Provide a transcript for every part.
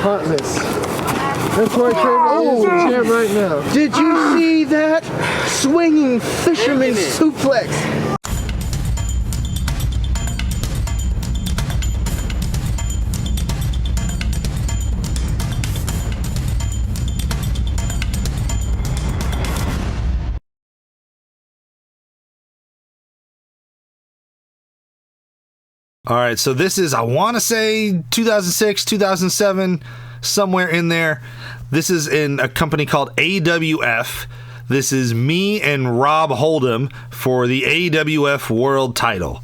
hotness. That's my favorite champ right now. Did you see that swinging fisherman suplex? All right, so this is, I want to say 2006, 2007, somewhere in there. This is in a company called AWF. This is me and Rob Hold'em for the AWF World Title.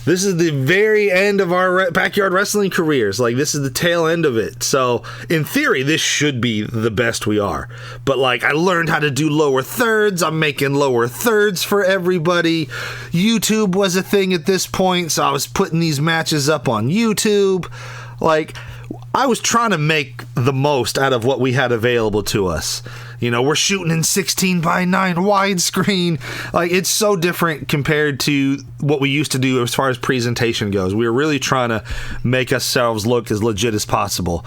This is the very end of our backyard wrestling careers. Like, this is the tail end of it. So, in theory, this should be the best we are. But, like, I learned how to do lower thirds. I'm making lower thirds for everybody. YouTube was a thing at this point, so I was putting these matches up on YouTube. Like, I was trying to make the most out of what we had available to us. You know, we're shooting in 16:9 widescreen. Like, it's so different compared to what we used to do as far as presentation goes. We were really trying to make ourselves look as legit as possible.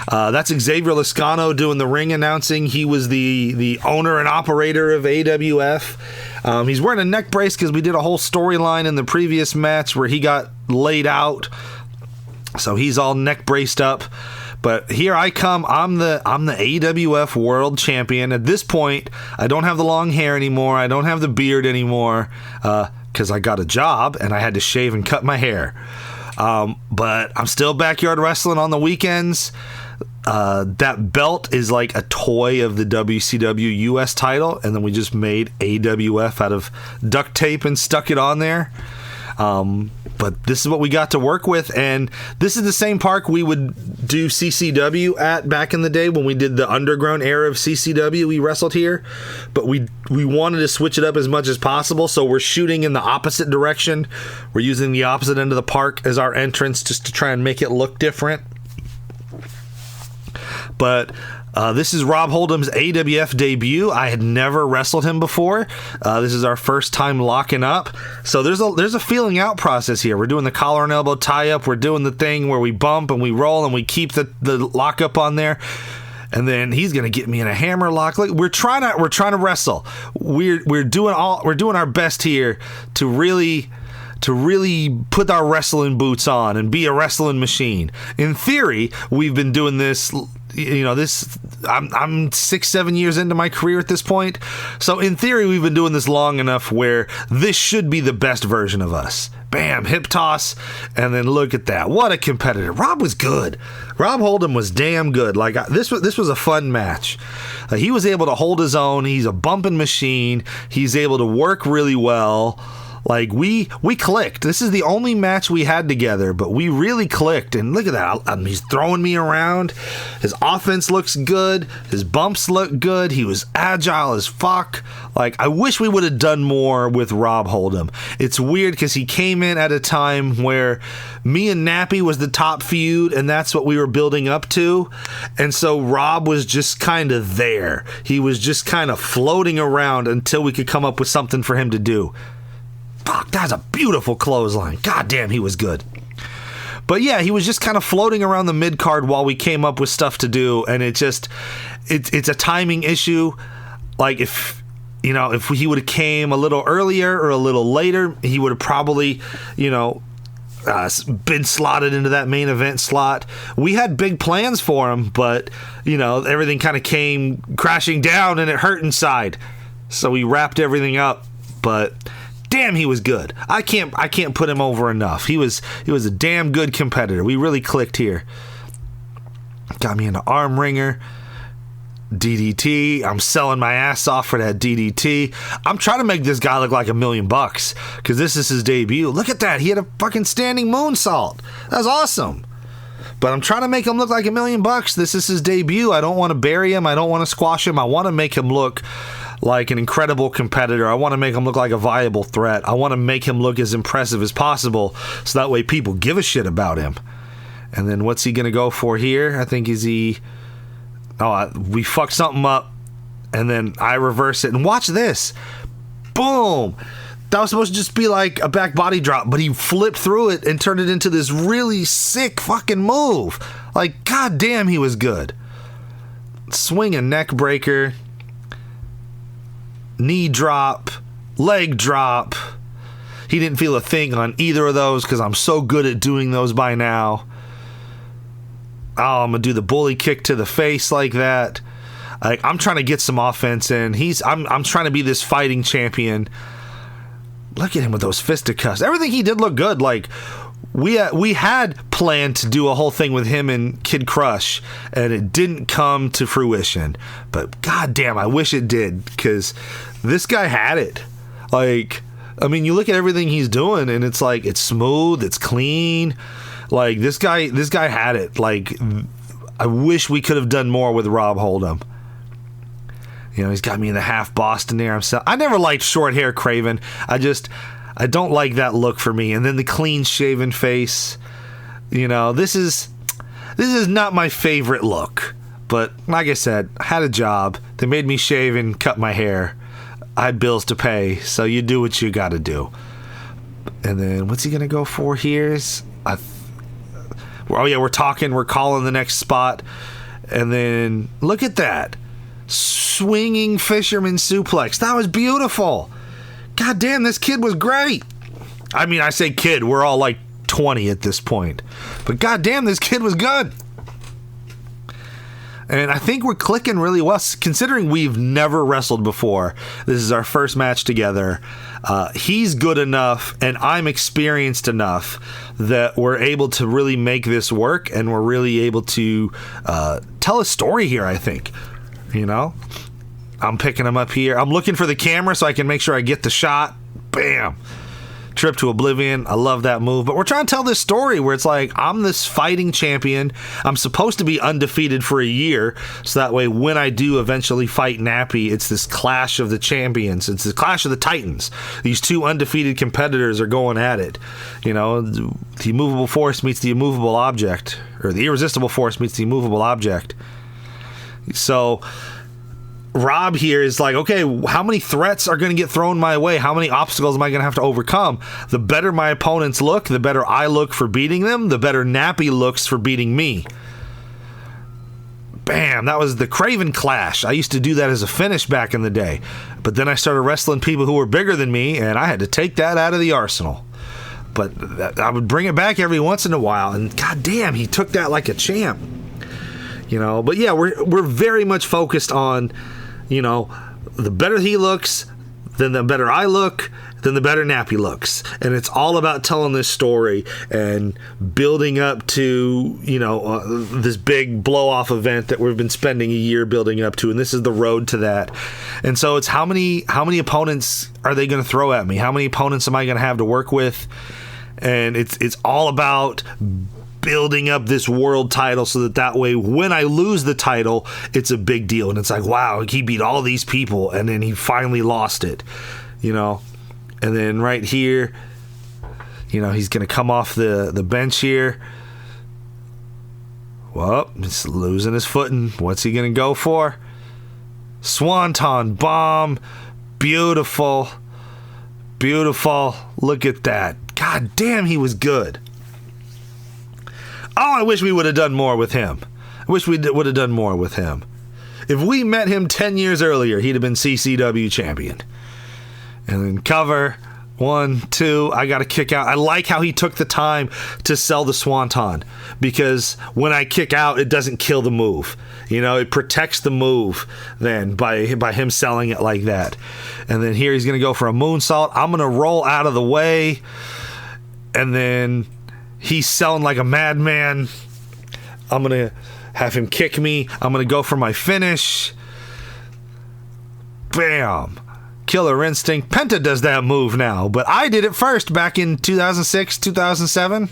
That's Xavier Lascano doing the ring announcing. He was the owner and operator of AWF. He's wearing a neck brace because we did a whole storyline in the previous match where he got laid out. So he's all neck braced up. But here I come. I'm the AWF World Champion. At this point, I don't have the long hair anymore. I don't have the beard anymore because I got a job and I had to shave and cut my hair. But I'm still backyard wrestling on the weekends. That belt is like a toy of the WCW US title, and then we just made AWF out of duct tape and stuck it on there. But this is what we got to work with, and this is the same park we would do CCW at back in the day when we did the underground era of CCW. We wrestled here, but we wanted to switch it up as much as possible, so we're shooting in the opposite direction. We're using the opposite end of the park as our entrance just to try and make it look different. But this is Rob Hold'em's AWF debut. I had never wrestled him before. This is our first time locking up. So there's a feeling out process here. We're doing the collar and elbow tie-up. We're doing the thing where we bump and we roll and we keep the lockup on there. And then he's gonna get me in a hammer lock. Like, we're trying to wrestle. We're doing our best here to really put our wrestling boots on and be a wrestling machine. In theory, we've been doing this. You know, I'm 6-7 years into my career at this point. So in theory, we've been doing this long enough where this should be the best version of us. Bam, hip toss, and then look at that. What a competitor. Rob was good. Rob Hold'em was damn good. Like, this was a fun match. He was able to hold his own. He's a bumping machine. He's able to work really well. Like, we clicked. This is the only match we had together, but we really clicked. And look at that. He's throwing me around. His offense looks good. His bumps look good. He was agile as fuck. Like, I wish we would have done more with Rob Hold'em. It's weird because he came in at a time where me and Nappy was the top feud, and that's what we were building up to. And so Rob was just kind of there. He was just kind of floating around until we could come up with something for him to do. Fuck, that's a beautiful clothesline. God damn, he was good. But yeah, he was just kind of floating around the mid-card while we came up with stuff to do, and it's a timing issue. Like, if he would have came a little earlier or a little later, he would have probably, been slotted into that main event slot. We had big plans for him, but, everything kind of came crashing down and it hurt inside. So we wrapped everything up, but damn, he was good. I can't put him over enough. He was a damn good competitor. We really clicked here. Got me into arm wringer, DDT. I'm selling my ass off for that DDT. I'm trying to make this guy look like $1 million because this is his debut. Look at that. He had a fucking standing moonsault. That was awesome. But I'm trying to make him look like $1 million. This is his debut. I don't want to bury him. I don't want to squash him. I want to make him look like an incredible competitor. I want to make him look like a viable threat. I want to make him look as impressive as possible so that way people give a shit about him. And then what's he going to go for here? I think we fucked something up, and then I reverse it. And watch this. Boom. That was supposed to just be like a back body drop, but he flipped through it and turned it into this really sick fucking move. Like, goddamn, he was good. Swing a neck breaker, knee drop, leg drop. He didn't feel a thing on either of those because I'm so good at doing those by now. Oh, I'm gonna do the bully kick to the face like that. Like, I'm trying to get some offense in. I'm trying to be this fighting champion. Look at him with those fisticuffs. Everything he did looked good. Like, we had planned to do a whole thing with him and Kid Crush, and it didn't come to fruition. But goddamn, I wish it did, because this guy had it. Like, I mean, you look at everything he's doing, and it's like, it's smooth, it's clean. Like, this guy had it. Like, I wish we could have done more with Rob Hold'em. You know, he's got me in the half Boston there. I never liked short hair Craven. I don't like that look for me. And then the clean shaven face. You know, this is not my favorite look. But like I said, I had a job. They made me shave and cut my hair. I had bills to pay, so you do what you got to do. And then what's he gonna go for here? We're calling the next spot. And then look at that. Swinging fisherman suplex. That was beautiful. God damn, this kid was great. I mean, I say kid, we're all like 20 at this point. But god damn, this kid was good. And I think we're clicking really well, considering we've never wrestled before. This is our first match together. He's good enough, and I'm experienced enough that we're able to really make this work, and we're really able to tell a story here, I think. You know? I'm picking him up here. I'm looking for the camera so I can make sure I get the shot. Bam! Trip to oblivion. I love that move. But we're trying to tell this story where it's like, I'm this fighting champion. I'm supposed to be undefeated for a year. So that way, when I do eventually fight Nappy, it's this clash of the champions. It's the clash of the titans. These two undefeated competitors are going at it. You know, the immovable force meets the immovable object. Or the irresistible force meets the immovable object. So Rob here is like, okay, how many threats are going to get thrown my way? How many obstacles am I going to have to overcome? The better my opponents look, the better I look for beating them, the better Nappy looks for beating me. Bam, that was the Craven Clash. I used to do that as a finish back in the day. But then I started wrestling people who were bigger than me, and I had to take that out of the arsenal. But I would bring it back every once in a while, and goddamn, he took that like a champ. You know, but yeah, we're very much focused on, you know, the better he looks, then the better I look, then the better Nappy looks. And it's all about telling this story and building up to, you know, this big blow-off event that we've been spending a year building up to, and this is the road to that. And so it's how many opponents are they going to throw at me? How many opponents am I going to have to work with? And it's all about building up this world title so that way when I lose the title, it's a big deal. And it's like, wow, he beat all these people and then he finally lost it, you know. And then right here, you know, he's going to come off the bench here. Well, he's losing his footing. What's he going to go for? Swanton bomb. Beautiful. Beautiful. Look at that. God damn, he was good. Oh, I wish we would have done more with him. I wish we would have done more with him. If we met him 10 years earlier, he'd have been CCW champion. And then cover. 1, 2. I got to kick out. I like how he took the time to sell the Swanton. Because when I kick out, it doesn't kill the move. You know, it protects the move then by him selling it like that. And then here he's going to go for a moonsault. I'm going to roll out of the way. And then he's selling like a madman. I'm going to have him kick me. I'm going to go for my finish. Bam. Killer Instinct. Penta does that move now, but I did it first back in 2006, 2007.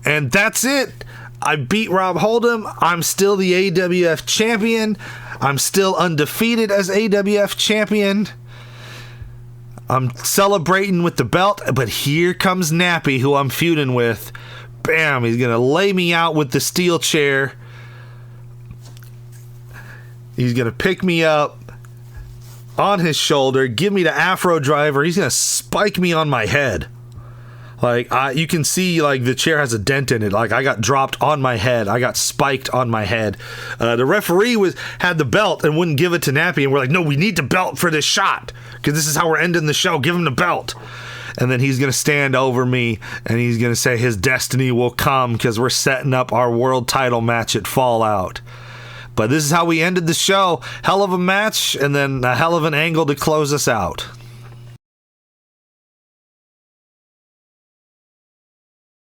And that's it. I beat Rob Hold'em. I'm still the AWF champion. I'm still undefeated as AWF champion. I'm celebrating with the belt, but here comes Nappy, who I'm feuding with. Bam, he's going to lay me out with the steel chair. He's going to pick me up on his shoulder, give me the Afro driver. He's going to spike me on my head. Like, you can see, like, the chair has a dent in it. Like, I got dropped on my head. I got spiked on my head. The referee had the belt and wouldn't give it to Nappy, and we're like, no, we need the belt for this shot, because this is how we're ending the show. Give him the belt. And then he's going to stand over me, and he's going to say his destiny will come, because we're setting up our world title match at Fallout. But this is how we ended the show. Hell of a match, and then a hell of an angle to close us out.